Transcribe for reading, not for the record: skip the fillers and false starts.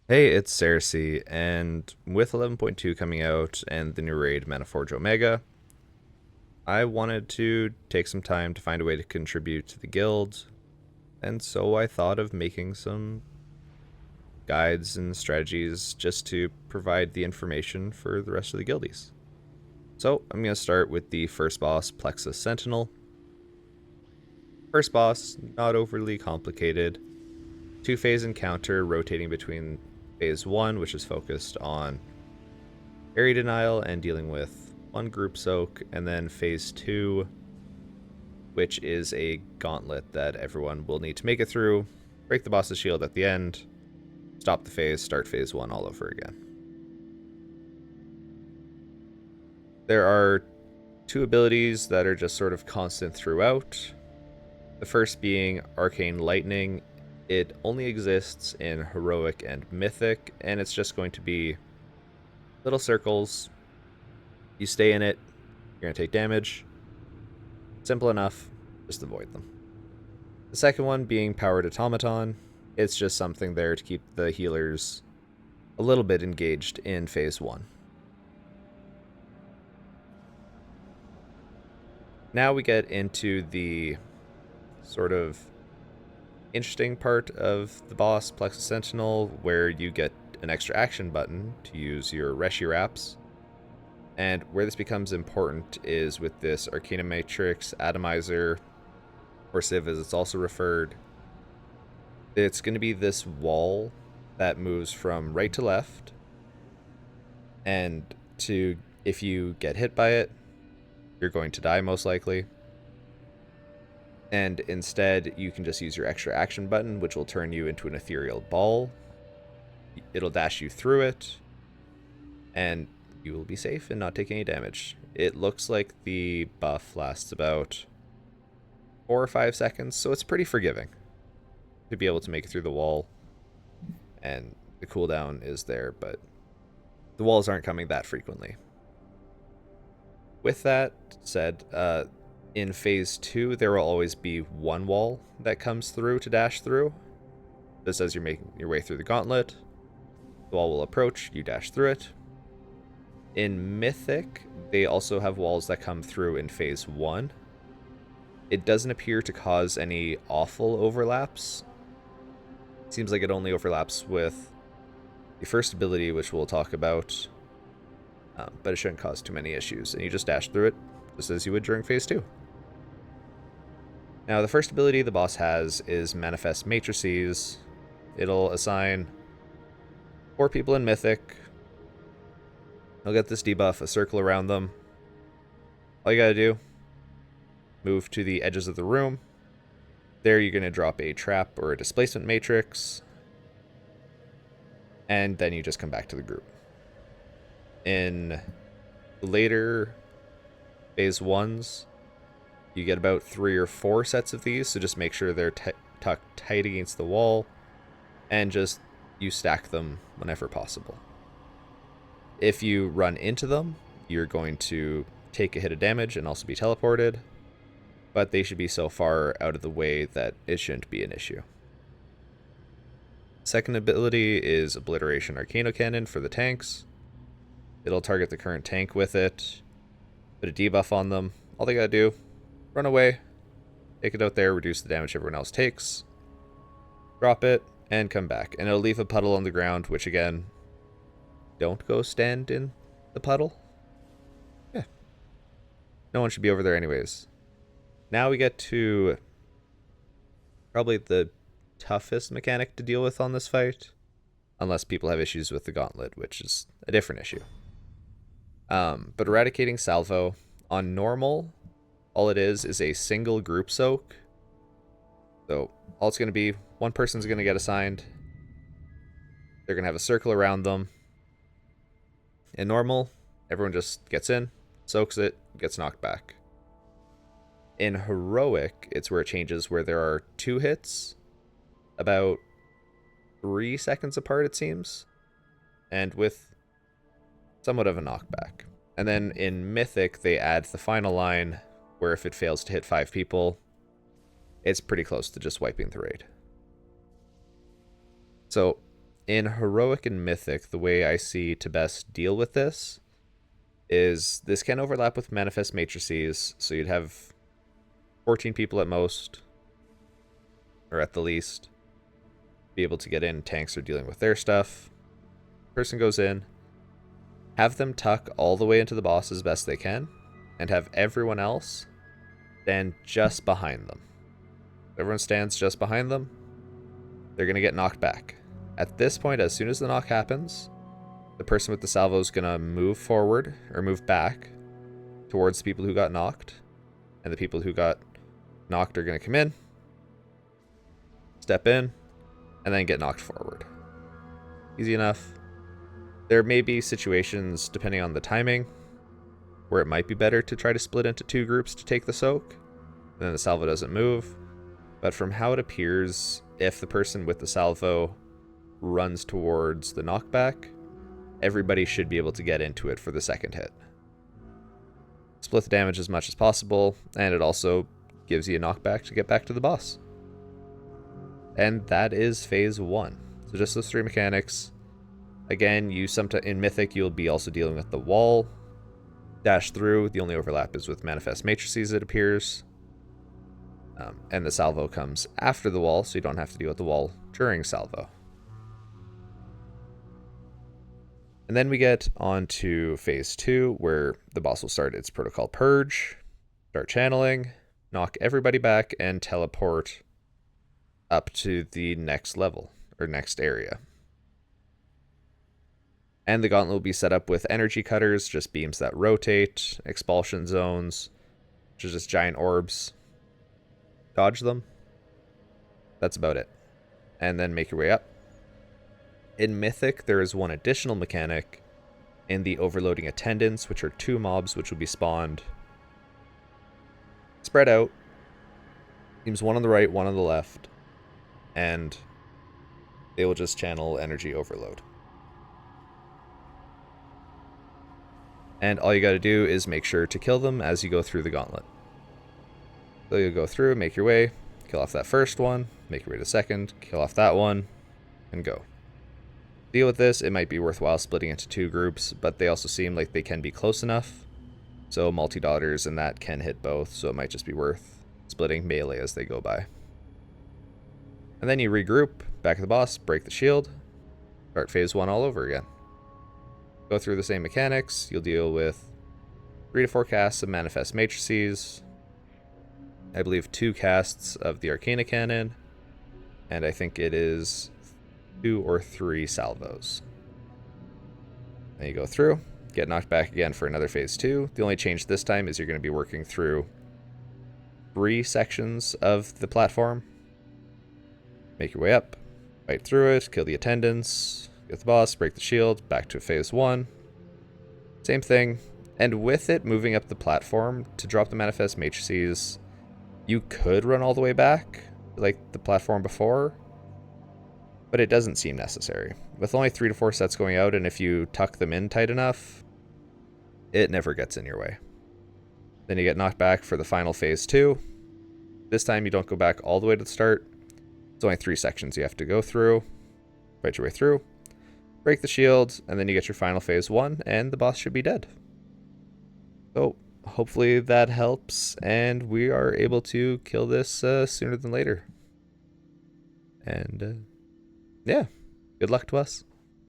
Hey, it's Cersei, and with 11.2 coming out and the new raid Manaforge Omega, I wanted to take some time to find a way to contribute to the guild, and so I thought of making some guides and strategies just to provide the information for the rest of the guildies. So I'm going to start with the first boss, Plexus Sentinel. First boss, not overly complicated. Two-phase encounter rotating between phase 1, which is focused on area denial and dealing with one group soak, and then phase 2, which is a gauntlet that everyone will need to make it through, break the boss's shield at the end, stop the phase, start phase 1 all over again. There are two abilities that are just sort of constant throughout. The first being Arcane Lightning. It only exists in Heroic and Mythic, and it's just going to be little circles. You stay in it, you're going to take damage. Simple enough, just avoid them. The second one being Powered Automaton. It's just something there to keep the healers a little bit engaged in phase 1. Now we get into the sort of interesting part of the boss, Plexus Sentinel, where you get an extra action button to use your Reshi Wraps. And where this becomes important is with this Arcana Matrix Atomizer, or Civ as it's also referred. It's going to be this wall that moves from right to left, and to if you get hit by it, you're going to die most likely. And instead, you can just use your extra action button, which will turn you into an ethereal ball. It'll dash you through it, and you will be safe and not take any damage. It looks like the buff lasts about 4 or 5 seconds, so it's pretty forgiving to be able to make it through the wall. And the cooldown is there, but the walls aren't coming that frequently. With that said, in phase 2, there will always be one wall that comes through to dash through. This as you're making your way through the gauntlet. The wall will approach, you dash through it. In Mythic, they also have walls that come through in phase 1. It doesn't appear to cause any awful overlaps. It seems like it only overlaps with the first ability, which we'll talk about, but it shouldn't cause too many issues, and you just dash through it just as you would during phase 2. Now, the first ability the boss has is Manifest Matrices. It'll assign 4 people in Mythic. They'll get this debuff, a circle around them. All you gotta do, move to the edges of the room. There you're gonna drop a trap or a displacement matrix, and then you just come back to the group. In later phase 1s, you get about 3 or 4 sets of these, so just make sure they're tucked tight against the wall, and just you stack them whenever possible. If you run into them, you're going to take a hit of damage and also be teleported, but they should be so far out of the way that it shouldn't be an issue. Second ability is Obliteration Arcano Cannon for the tanks. It'll target the current tank with it, put a debuff on them. All they gotta do, run away, take it out there, reduce the damage everyone else takes, drop it, and come back. And it'll leave a puddle on the ground, which again, don't go stand in the puddle. Yeah. No one should be over there anyways. Now we get to probably the toughest mechanic to deal with on this fight, unless people have issues with the gauntlet, which is a different issue. But Eradicating Salvo, on normal, all it is a single group soak. So all it's going to be, one person's going to get assigned. They're going to have a circle around them. In normal, everyone just gets in, soaks it, gets knocked back. In Heroic, it's where it changes, where there are 2 hits, about 3 seconds apart, it seems, and with somewhat of a knockback. And then in Mythic, they add the final line, where if it fails to hit 5 people, it's pretty close to just wiping the raid. So in Heroic and Mythic, the way I see to best deal with this is this can overlap with Manifest Matrices, so you'd have 14 people at most, or at the least, be able to get in. Tanks are dealing with their stuff. Person goes in, have them tuck all the way into the boss as best they can, and have everyone else stand just behind them. If everyone stands just behind them, they're going to get knocked back. At this point, as soon as the knock happens, the person with the salvo is going to move forward, or move back, towards the people who got knocked, and the people who got knocked are going to come in, step in, and then get knocked forward. Easy enough. There may be situations, depending on the timing, where it might be better to try to split into 2 groups to take the soak, and then the salvo doesn't move. But from how it appears, if the person with the salvo runs towards the knockback, everybody should be able to get into it for the second hit. Split the damage as much as possible, and it also gives you a knockback to get back to the boss. And that is phase 1. So just those 3 mechanics. Again, in Mythic, you'll be also dealing with the wall. Dash through, the only overlap is with Manifest Matrices, it appears. And the salvo comes after the wall, so you don't have to deal with the wall during salvo. And then we get on to phase 2, where the boss will start its protocol purge, start channeling, knock everybody back, and teleport up to the next level, or next area. And the gauntlet will be set up with energy cutters, just beams that rotate, expulsion zones, which are just giant orbs. Dodge them. That's about it. And then make your way up. In Mythic, there is one additional mechanic in the overloading attendants, which are 2 mobs which will be spawned spread out. Seems one on the right, one on the left. And they will just channel energy overload. And all you gotta do is make sure to kill them as you go through the gauntlet. So you'll go through, make your way, kill off that first one, make your way to the second, kill off that one, and go. Deal with this, it might be worthwhile splitting into 2 groups, but they also seem like they can be close enough. So multi-daughters and that can hit both, so it might just be worth splitting melee as they go by. And then you regroup, back at the boss, break the shield, start phase 1 all over again. Go through the same mechanics, you'll deal with 3 to 4 casts of Manifest Matrices, I believe 2 casts of the Arcana Cannon, and I think it is 2 or 3 salvos. Then you go through, get knocked back again for another phase 2. The only change this time is you're going to be working through 3 sections of the platform. Make your way up, fight through it, kill the attendants, get the boss, break the shield, back to phase 1. Same thing, and with it moving up the platform to drop the Manifest Matrices, you could run all the way back, like the platform before, but it doesn't seem necessary. With only 3 to 4 sets going out, and if you tuck them in tight enough, it never gets in your way. Then you get knocked back for the final phase 2. This time you don't go back all the way to the start. It's only 3 sections you have to go through, fight your way through, break the shield, and then you get your final phase 1, and the boss should be dead. So hopefully that helps, and we are able to kill this sooner than later. And yeah, good luck to us.